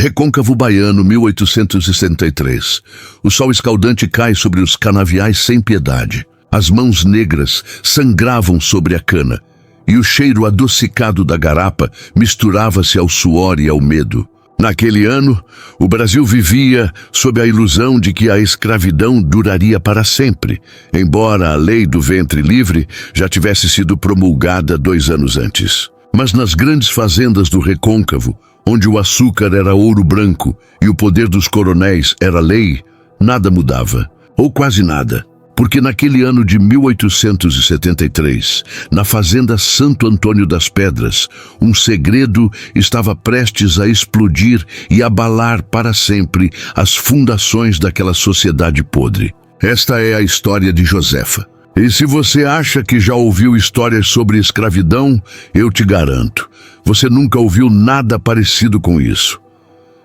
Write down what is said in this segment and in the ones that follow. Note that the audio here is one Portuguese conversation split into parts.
Recôncavo Baiano, 1863. O sol escaldante cai sobre os canaviais sem piedade. As mãos negras sangravam sobre a cana, e o cheiro adocicado da garapa misturava-se ao suor e ao medo. Naquele ano, o Brasil vivia sob a ilusão de que a escravidão duraria para sempre, embora a lei do ventre livre já tivesse sido promulgada 2 anos antes. Mas nas grandes fazendas do Recôncavo, onde o açúcar era ouro branco e o poder dos coronéis era lei, nada mudava, ou quase nada. Porque naquele ano de 1873, na fazenda Santo Antônio das Pedras, um segredo estava prestes a explodir e abalar para sempre as fundações daquela sociedade podre. Esta é a história de Josefa. E se você acha que já ouviu histórias sobre escravidão, eu te garanto, você nunca ouviu nada parecido com isso.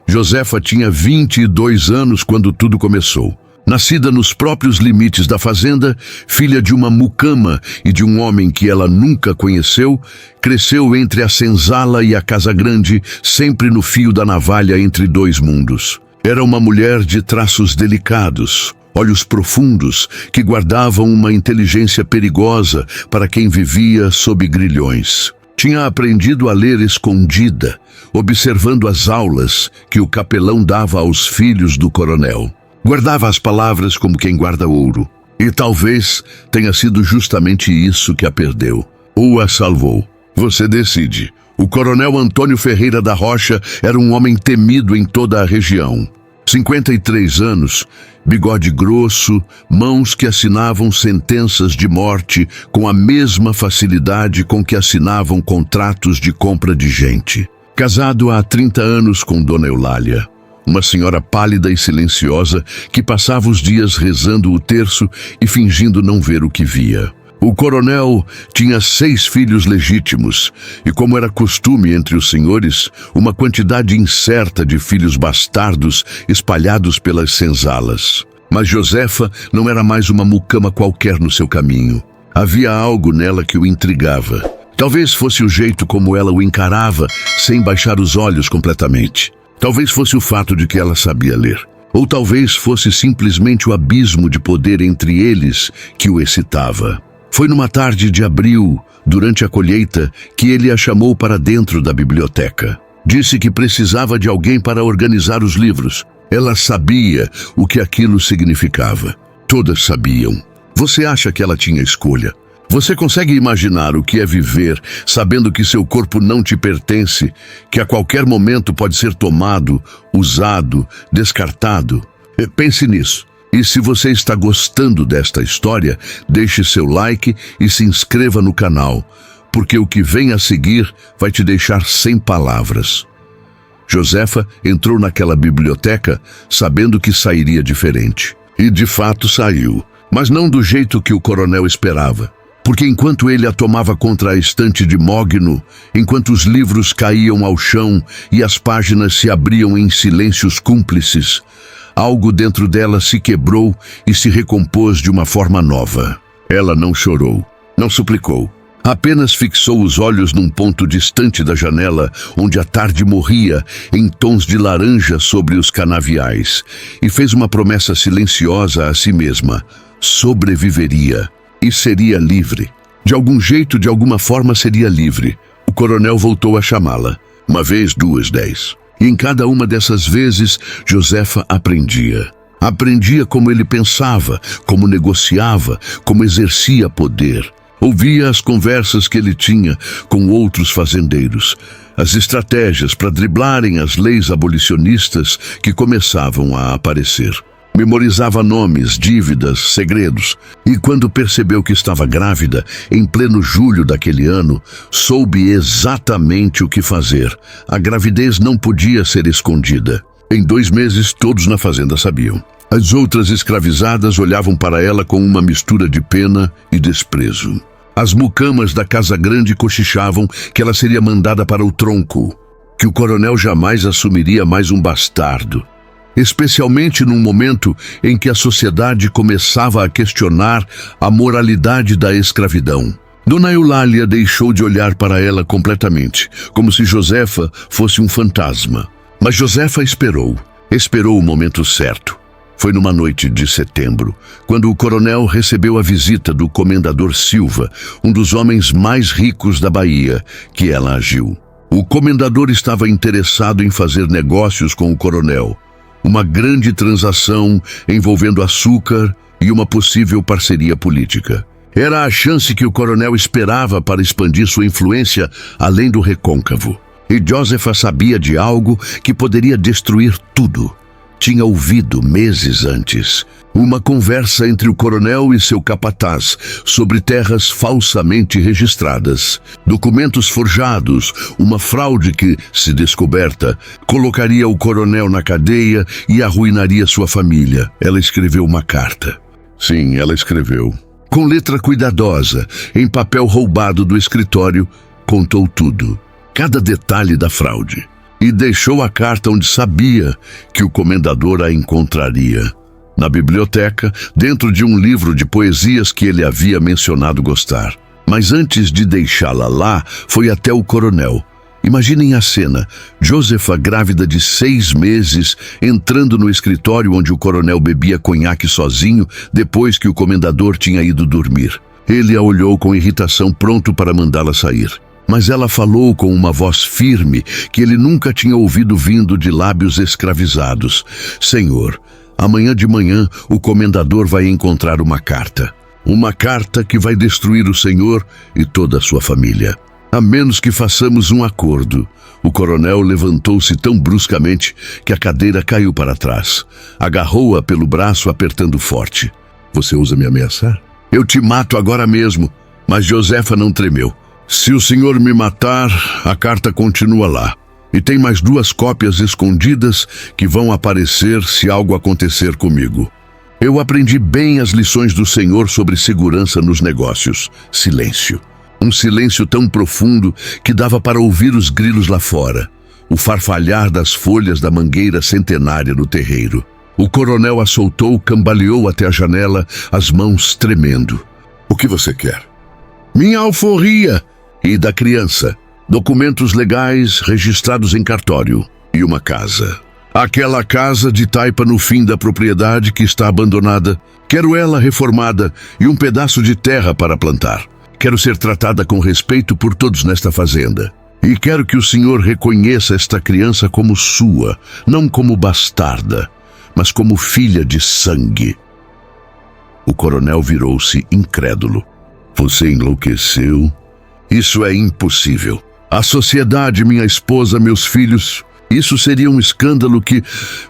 Josefa tinha 22 anos quando tudo começou. Nascida nos próprios limites da fazenda, filha de uma mucama e de um homem que ela nunca conheceu, cresceu entre a senzala e a casa grande, sempre no fio da navalha entre 2 mundos. Era uma mulher de traços delicados, olhos profundos que guardavam uma inteligência perigosa para quem vivia sob grilhões. Tinha aprendido a ler escondida, observando as aulas que o capelão dava aos filhos do coronel. Guardava as palavras como quem guarda ouro. E talvez tenha sido justamente isso que a perdeu, ou a salvou. Você decide. O coronel Antônio Ferreira da Rocha era um homem temido em toda a região. 53 anos, bigode grosso, mãos que assinavam sentenças de morte com a mesma facilidade com que assinavam contratos de compra de gente. Casado há 30 anos com Dona Eulália, uma senhora pálida e silenciosa que passava os dias rezando o terço e fingindo não ver o que via. O coronel tinha 6 filhos legítimos e, como era costume entre os senhores, uma quantidade incerta de filhos bastardos espalhados pelas senzalas. Mas Josefa não era mais uma mucama qualquer no seu caminho. Havia algo nela que o intrigava. Talvez fosse o jeito como ela o encarava, sem baixar os olhos completamente. Talvez fosse o fato de que ela sabia ler. Ou talvez fosse simplesmente o abismo de poder entre eles que o excitava. Foi numa tarde de abril, durante a colheita, que ele a chamou para dentro da biblioteca. Disse que precisava de alguém para organizar os livros. Ela sabia o que aquilo significava. Todas sabiam. Você acha que ela tinha escolha? Você consegue imaginar o que é viver sabendo que seu corpo não te pertence, que a qualquer momento pode ser tomado, usado, descartado? Pense nisso. E se você está gostando desta história, deixe seu like e se inscreva no canal, porque o que vem a seguir vai te deixar sem palavras. Josefa entrou naquela biblioteca sabendo que sairia diferente. E de fato saiu, mas não do jeito que o coronel esperava. Porque enquanto ele a tomava contra a estante de mogno, enquanto os livros caíam ao chão e as páginas se abriam em silêncios cúmplices, algo dentro dela se quebrou e se recompôs de uma forma nova. Ela não chorou, não suplicou. Apenas fixou os olhos num ponto distante da janela, onde a tarde morria em tons de laranja sobre os canaviais, e fez uma promessa silenciosa a si mesma: sobreviveria. E seria livre. De algum jeito, de alguma forma, seria livre. O coronel voltou a chamá-la. 1 vez, 2, 10. E em cada uma dessas vezes, Josefa aprendia. Aprendia como ele pensava, como negociava, como exercia poder. Ouvia as conversas que ele tinha com outros fazendeiros, as estratégias para driblarem as leis abolicionistas que começavam a aparecer. Memorizava nomes, dívidas, segredos, e quando percebeu que estava grávida, em pleno julho daquele ano, soube exatamente o que fazer. A gravidez não podia ser escondida. Em 2 meses, todos na fazenda sabiam. As outras escravizadas olhavam para ela com uma mistura de pena e desprezo. As mucamas da Casa Grande cochichavam que ela seria mandada para o tronco, que o coronel jamais assumiria mais um bastardo. Especialmente num momento em que a sociedade começava a questionar a moralidade da escravidão. Dona Eulália deixou de olhar para ela completamente, como se Josefa fosse um fantasma. Mas Josefa esperou o momento certo. Foi numa noite de setembro, quando o coronel recebeu a visita do comendador Silva, um dos homens mais ricos da Bahia, que ela agiu. O comendador estava interessado em fazer negócios com o coronel, uma grande transação envolvendo açúcar e uma possível parceria política. Era a chance que o coronel esperava para expandir sua influência além do recôncavo. E Josefa sabia de algo que poderia destruir tudo. Tinha ouvido meses antes uma conversa entre o coronel e seu capataz sobre terras falsamente registradas, documentos forjados, uma fraude que, se descoberta, colocaria o coronel na cadeia e arruinaria sua família. Ela escreveu uma carta. Sim, ela escreveu. Com letra cuidadosa, em papel roubado do escritório, contou tudo, cada detalhe da fraude. E deixou a carta onde sabia que o comendador a encontraria. Na biblioteca, dentro de um livro de poesias que ele havia mencionado gostar. Mas antes de deixá-la lá, foi até o coronel. Imaginem a cena, Josefa grávida de 6 meses, entrando no escritório onde o coronel bebia conhaque sozinho, depois que o comendador tinha ido dormir. Ele a olhou com irritação, pronto para mandá-la sair. Mas ela falou com uma voz firme que ele nunca tinha ouvido vindo de lábios escravizados. Senhor, amanhã de manhã o comendador vai encontrar uma carta. Uma carta que vai destruir o senhor e toda a sua família. A menos que façamos um acordo. O coronel levantou-se tão bruscamente que a cadeira caiu para trás. Agarrou-a pelo braço, apertando forte. Você ousa me ameaçar? Eu te mato agora mesmo. Mas Josefa não tremeu. Se o senhor me matar, a carta continua lá. E tem mais 2 cópias escondidas que vão aparecer se algo acontecer comigo. Eu aprendi bem as lições do senhor sobre segurança nos negócios. Silêncio. Um silêncio tão profundo que dava para ouvir os grilos lá fora. O farfalhar das folhas da mangueira centenária no terreiro. O coronel a soltou, cambaleou até a janela, as mãos tremendo. O que você quer? Minha alforria! E da criança, documentos legais registrados em cartório e uma casa. Aquela casa de taipa no fim da propriedade que está abandonada. Quero ela reformada e um pedaço de terra para plantar. Quero ser tratada com respeito por todos nesta fazenda. E quero que o senhor reconheça esta criança como sua, não como bastarda, mas como filha de sangue. O coronel virou-se incrédulo. Você enlouqueceu? Isso é impossível. A sociedade, minha esposa, meus filhos, isso seria um escândalo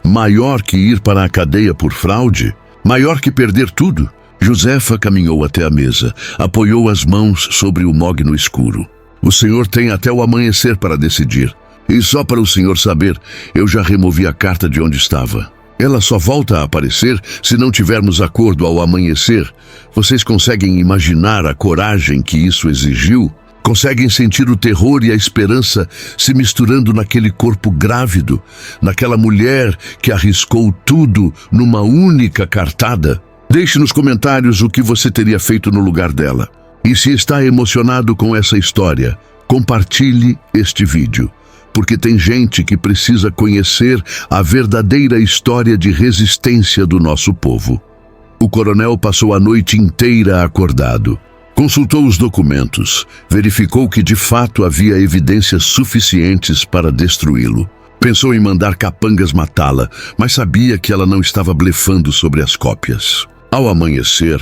maior que ir para a cadeia por fraude, maior que perder tudo. Josefa caminhou até a mesa, apoiou as mãos sobre o mogno escuro. O senhor tem até o amanhecer para decidir. E só para o senhor saber, eu já removi a carta de onde estava. Ela só volta a aparecer se não tivermos acordo ao amanhecer. Vocês conseguem imaginar a coragem que isso exigiu? Conseguem sentir o terror e a esperança se misturando naquele corpo grávido, naquela mulher que arriscou tudo numa única cartada? Deixe nos comentários o que você teria feito no lugar dela. E se está emocionado com essa história, compartilhe este vídeo, porque tem gente que precisa conhecer a verdadeira história de resistência do nosso povo. O coronel passou a noite inteira acordado. Consultou os documentos, verificou que de fato havia evidências suficientes para destruí-lo. Pensou em mandar capangas matá-la, mas sabia que ela não estava blefando sobre as cópias. Ao amanhecer,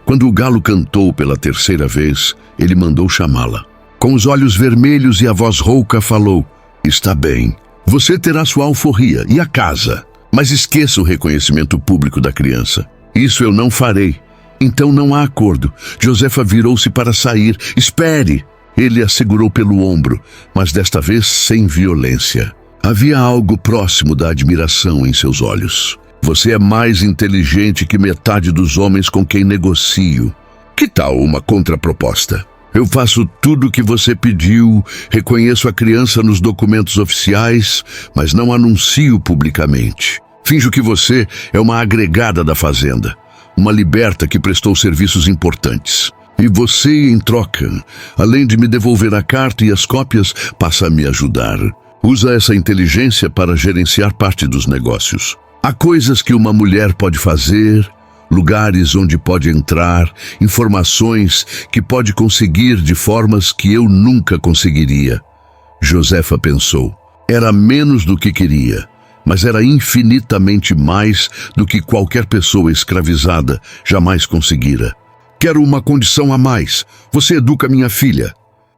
quando o galo cantou pela 3ª vez, ele mandou chamá-la. Com os olhos vermelhos e a voz rouca falou: está bem, você terá sua alforria e a casa, mas esqueça o reconhecimento público da criança. Isso eu não farei. Então não há acordo. Josefa virou-se para sair. Espere! Ele a segurou pelo ombro, mas desta vez sem violência. Havia algo próximo da admiração em seus olhos. Você é mais inteligente que metade dos homens com quem negocio. Que tal uma contraproposta? Eu faço tudo o que você pediu, reconheço a criança nos documentos oficiais, mas não anuncio publicamente. Finjo que você é uma agregada da fazenda, uma liberta que prestou serviços importantes. E você, em troca, além de me devolver a carta e as cópias, passa a me ajudar. Usa essa inteligência para gerenciar parte dos negócios. Há coisas que uma mulher pode fazer, lugares onde pode entrar, informações que pode conseguir de formas que eu nunca conseguiria. Josefa pensou. Era menos do que queria, mas era infinitamente mais do que qualquer pessoa escravizada jamais conseguira. Quero uma condição a mais. Você educa minha filha.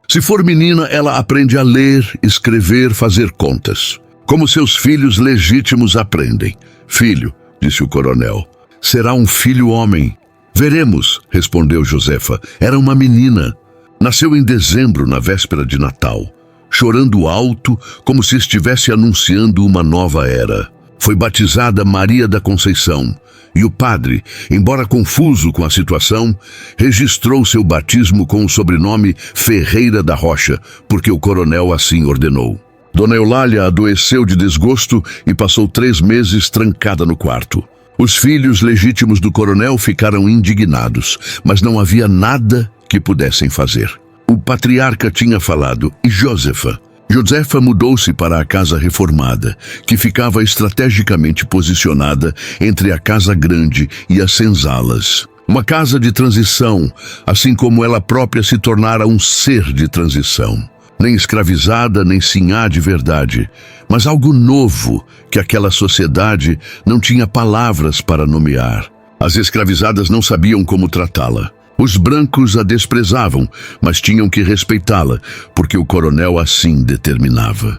Se for menina, ela aprende a ler, escrever, fazer contas. Como seus filhos legítimos aprendem. Filho, disse o coronel, será um filho homem. Veremos, respondeu Josefa. Era uma menina. Nasceu em dezembro, na véspera de Natal, chorando alto, como se estivesse anunciando uma nova era. Foi batizada Maria da Conceição, e o padre, embora confuso com a situação, registrou seu batismo com o sobrenome Ferreira da Rocha, porque o coronel assim ordenou. Dona Eulália adoeceu de desgosto e passou 3 meses trancada no quarto. Os filhos legítimos do coronel ficaram indignados, mas não havia nada que pudessem fazer. O patriarca tinha falado, e Josefa mudou-se para a casa reformada, que ficava estrategicamente posicionada entre a Casa Grande e as senzalas. Uma casa de transição, assim como ela própria se tornara um ser de transição. Nem escravizada, nem sinhá de verdade, mas algo novo que aquela sociedade não tinha palavras para nomear. As escravizadas não sabiam como tratá-la. Os brancos a desprezavam, mas tinham que respeitá-la, porque o coronel assim determinava.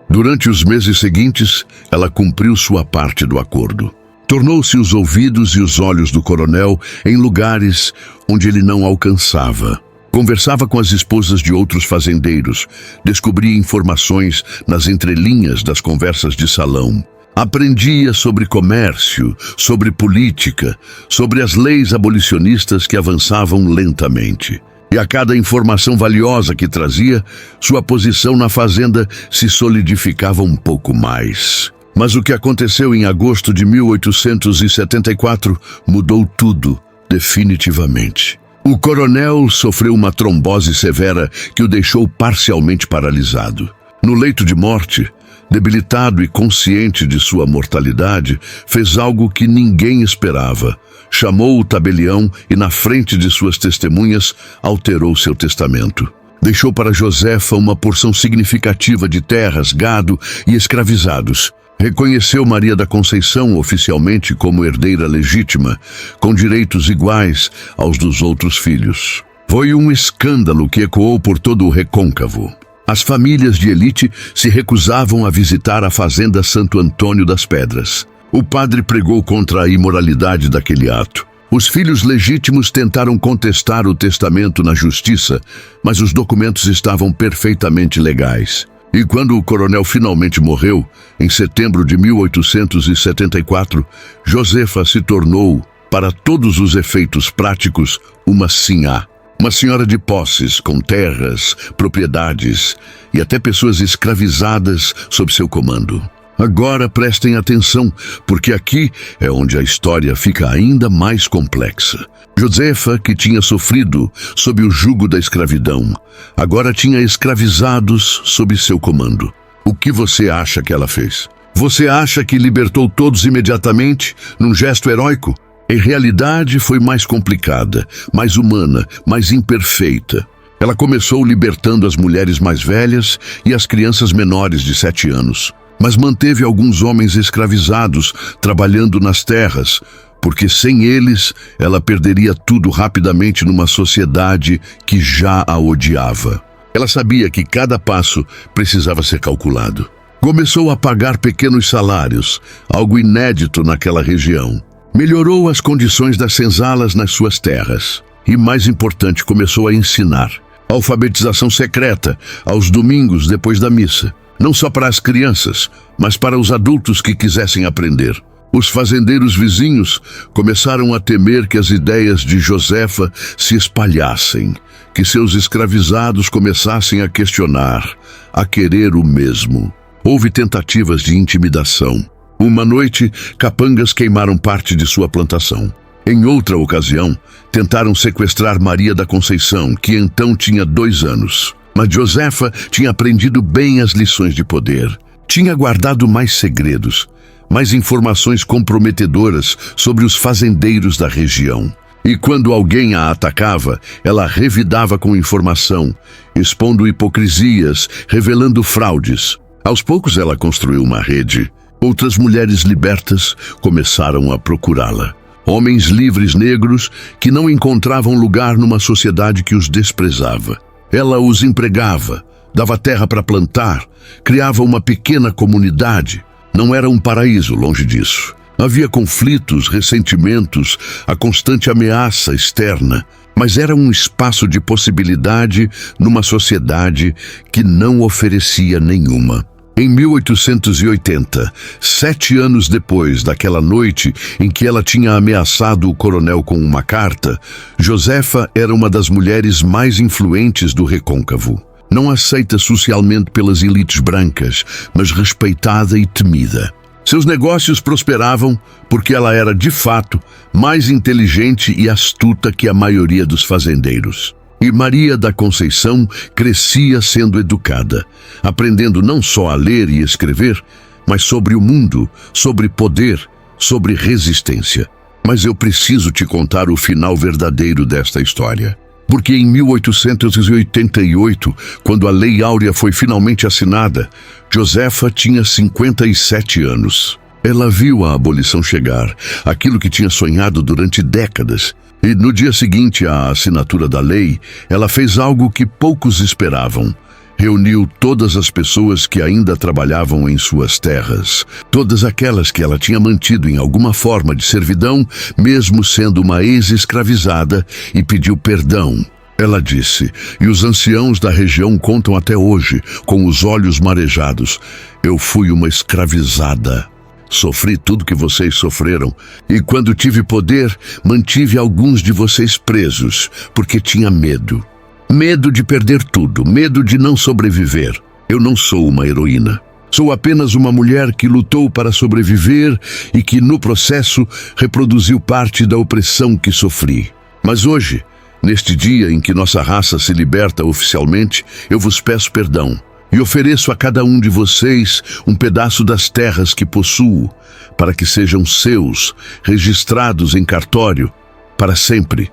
Durante os meses seguintes, ela cumpriu sua parte do acordo. Tornou-se os ouvidos e os olhos do coronel em lugares onde ele não alcançava. Conversava com as esposas de outros fazendeiros, descobria informações nas entrelinhas das conversas de salão. Aprendia sobre comércio, sobre política, sobre as leis abolicionistas que avançavam lentamente. E a cada informação valiosa que trazia, sua posição na fazenda se solidificava um pouco mais. Mas o que aconteceu em agosto de 1874 mudou tudo, definitivamente. O coronel sofreu uma trombose severa que o deixou parcialmente paralisado. No leito de morte, debilitado e consciente de sua mortalidade, fez algo que ninguém esperava. Chamou o tabelião e, na frente de suas testemunhas, alterou seu testamento. Deixou para Josefa uma porção significativa de terras, gado e escravizados. Reconheceu Maria da Conceição oficialmente como herdeira legítima, com direitos iguais aos dos outros filhos. Foi um escândalo que ecoou por todo o recôncavo. As famílias de elite se recusavam a visitar a fazenda Santo Antônio das Pedras. O padre pregou contra a imoralidade daquele ato. Os filhos legítimos tentaram contestar o testamento na justiça, mas os documentos estavam perfeitamente legais. E quando o coronel finalmente morreu, em setembro de 1874, Josefa se tornou, para todos os efeitos práticos, uma sinhá. Uma senhora de posses, com terras, propriedades e até pessoas escravizadas sob seu comando. Agora prestem atenção, porque aqui é onde a história fica ainda mais complexa. Josefa, que tinha sofrido sob o jugo da escravidão, agora tinha escravizados sob seu comando. O que você acha que ela fez? Você acha que libertou todos imediatamente, num gesto heróico? Em realidade, foi mais complicada, mais humana, mais imperfeita. Ela começou libertando as mulheres mais velhas e as crianças menores de 7 anos, mas manteve alguns homens escravizados trabalhando nas terras, porque sem eles ela perderia tudo rapidamente numa sociedade que já a odiava. Ela sabia que cada passo precisava ser calculado. Começou a pagar pequenos salários, algo inédito naquela região. Melhorou as condições das senzalas nas suas terras. E, mais importante, começou a ensinar. Alfabetização secreta, aos domingos depois da missa. Não só para as crianças, mas para os adultos que quisessem aprender. Os fazendeiros vizinhos começaram a temer que as ideias de Josefa se espalhassem, que seus escravizados começassem a questionar, a querer o mesmo. Houve tentativas de intimidação. Uma noite, capangas queimaram parte de sua plantação. Em outra ocasião, tentaram sequestrar Maria da Conceição, que então tinha 2 anos. Mas Josefa tinha aprendido bem as lições de poder. Tinha guardado mais segredos, mais informações comprometedoras sobre os fazendeiros da região. E quando alguém a atacava, ela revidava com informação, expondo hipocrisias, revelando fraudes. Aos poucos ela construiu uma rede. Outras mulheres libertas começaram a procurá-la. Homens livres negros que não encontravam lugar numa sociedade que os desprezava. Ela os empregava, dava terra para plantar, criava uma pequena comunidade. Não era um paraíso, longe disso. Havia conflitos, ressentimentos, a constante ameaça externa, mas era um espaço de possibilidade numa sociedade que não oferecia nenhuma. Em 1880, 7 anos depois daquela noite em que ela tinha ameaçado o coronel com uma carta, Josefa era uma das mulheres mais influentes do recôncavo. Não aceita socialmente pelas elites brancas, mas respeitada e temida. Seus negócios prosperavam porque ela era, de fato, mais inteligente e astuta que a maioria dos fazendeiros. E Maria da Conceição crescia sendo educada, aprendendo não só a ler e escrever, mas sobre o mundo, sobre poder, sobre resistência. Mas eu preciso te contar o final verdadeiro desta história. Porque em 1888, quando a Lei Áurea foi finalmente assinada, Josefa tinha 57 anos. Ela viu a abolição chegar, aquilo que tinha sonhado durante décadas. E no dia seguinte à assinatura da lei, ela fez algo que poucos esperavam. Reuniu todas as pessoas que ainda trabalhavam em suas terras, todas aquelas que ela tinha mantido em alguma forma de servidão, mesmo sendo uma ex-escravizada, e pediu perdão. Ela disse, e os anciãos da região contam até hoje, com os olhos marejados: eu fui uma escravizada. Sofri tudo que vocês sofreram, e quando tive poder, mantive alguns de vocês presos, porque tinha medo. Medo de perder tudo, medo de não sobreviver. Eu não sou uma heroína. Sou apenas uma mulher que lutou para sobreviver e que, no processo, reproduziu parte da opressão que sofri. Mas hoje, neste dia em que nossa raça se liberta oficialmente, eu vos peço perdão. E ofereço a cada um de vocês um pedaço das terras que possuo, para que sejam seus, registrados em cartório, para sempre.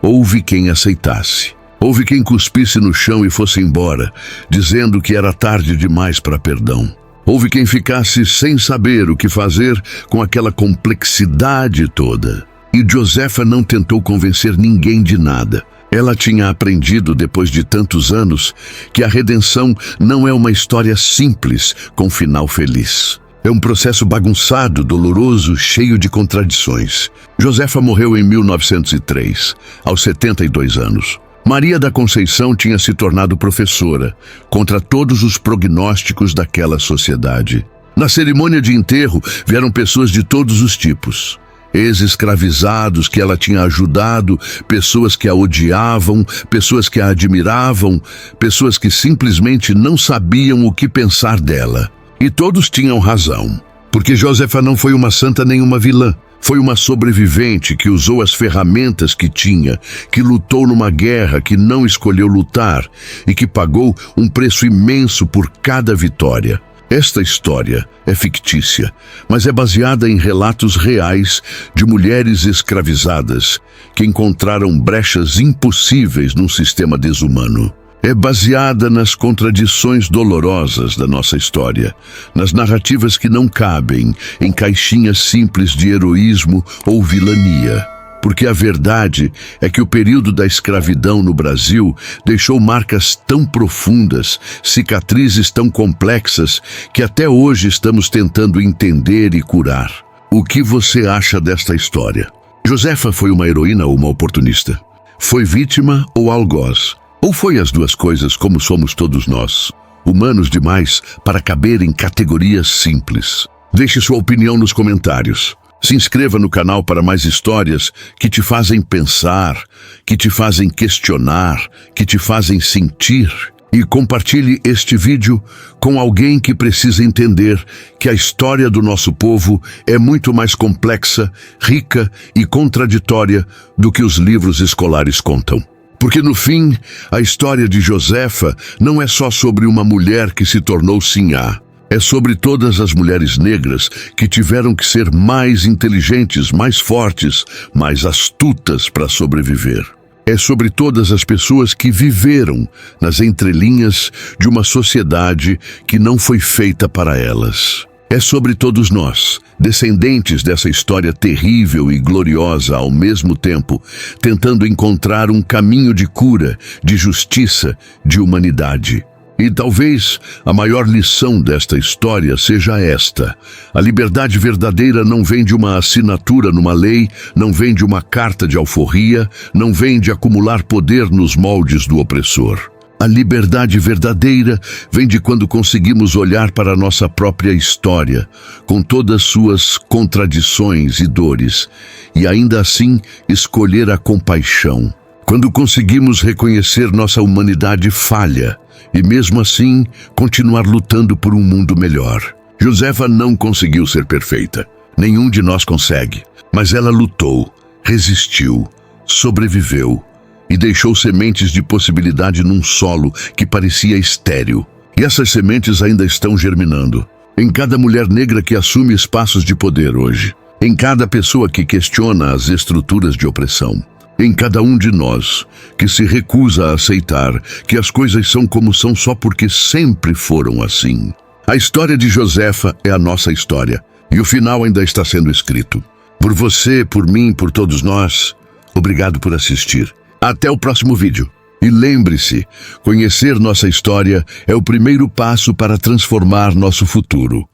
Houve quem aceitasse. Houve quem cuspisse no chão e fosse embora, dizendo que era tarde demais para perdão. Houve quem ficasse sem saber o que fazer com aquela complexidade toda. E Josefa não tentou convencer ninguém de nada. Ela tinha aprendido, depois de tantos anos, que a redenção não é uma história simples, com final feliz. É um processo bagunçado, doloroso, cheio de contradições. Josefa morreu em 1903, aos 72 anos. Maria da Conceição tinha se tornado professora, contra todos os prognósticos daquela sociedade. Na cerimônia de enterro, vieram pessoas de todos os tipos. Ex-escravizados que ela tinha ajudado, pessoas que a odiavam, pessoas que a admiravam, pessoas que simplesmente não sabiam o que pensar dela. E todos tinham razão, porque Josefa não foi uma santa nem uma vilã. Foi uma sobrevivente que usou as ferramentas que tinha, que lutou numa guerra que não escolheu lutar e que pagou um preço imenso por cada vitória. Esta história é fictícia, mas é baseada em relatos reais de mulheres escravizadas que encontraram brechas impossíveis num sistema desumano. É baseada nas contradições dolorosas da nossa história, nas narrativas que não cabem em caixinhas simples de heroísmo ou vilania. Porque a verdade é que o período da escravidão no Brasil deixou marcas tão profundas, cicatrizes tão complexas, que até hoje estamos tentando entender e curar. O que você acha desta história? Josefa foi uma heroína ou uma oportunista? Foi vítima ou algoz? Ou foi as duas coisas, como somos todos nós, humanos demais para caber em categorias simples? Deixe sua opinião nos comentários. Se inscreva no canal para mais histórias que te fazem pensar, que te fazem questionar, que te fazem sentir. E compartilhe este vídeo com alguém que precisa entender que a história do nosso povo é muito mais complexa, rica e contraditória do que os livros escolares contam. Porque no fim, a história de Josefa não é só sobre uma mulher que se tornou sinhá. É sobre todas as mulheres negras que tiveram que ser mais inteligentes, mais fortes, mais astutas para sobreviver. É sobre todas as pessoas que viveram nas entrelinhas de uma sociedade que não foi feita para elas. É sobre todos nós, descendentes dessa história terrível e gloriosa ao mesmo tempo, tentando encontrar um caminho de cura, de justiça, de humanidade. E talvez a maior lição desta história seja esta: a liberdade verdadeira não vem de uma assinatura numa lei, não vem de uma carta de alforria, não vem de acumular poder nos moldes do opressor. A liberdade verdadeira vem de quando conseguimos olhar para a nossa própria história, com todas suas contradições e dores, e ainda assim escolher a compaixão. Quando conseguimos reconhecer nossa humanidade falha, e mesmo assim continuar lutando por um mundo melhor. Josefa não conseguiu ser perfeita. Nenhum de nós consegue. Mas ela lutou, resistiu, sobreviveu e deixou sementes de possibilidade num solo que parecia estéril. E essas sementes ainda estão germinando. Em cada mulher negra que assume espaços de poder hoje. Em cada pessoa que questiona as estruturas de opressão. Em cada um de nós, que se recusa a aceitar que as coisas são como são só porque sempre foram assim. A história de Josefa é a nossa história, e o final ainda está sendo escrito. Por você, por mim, por todos nós, obrigado por assistir. Até o próximo vídeo. E lembre-se, conhecer nossa história é o primeiro passo para transformar nosso futuro.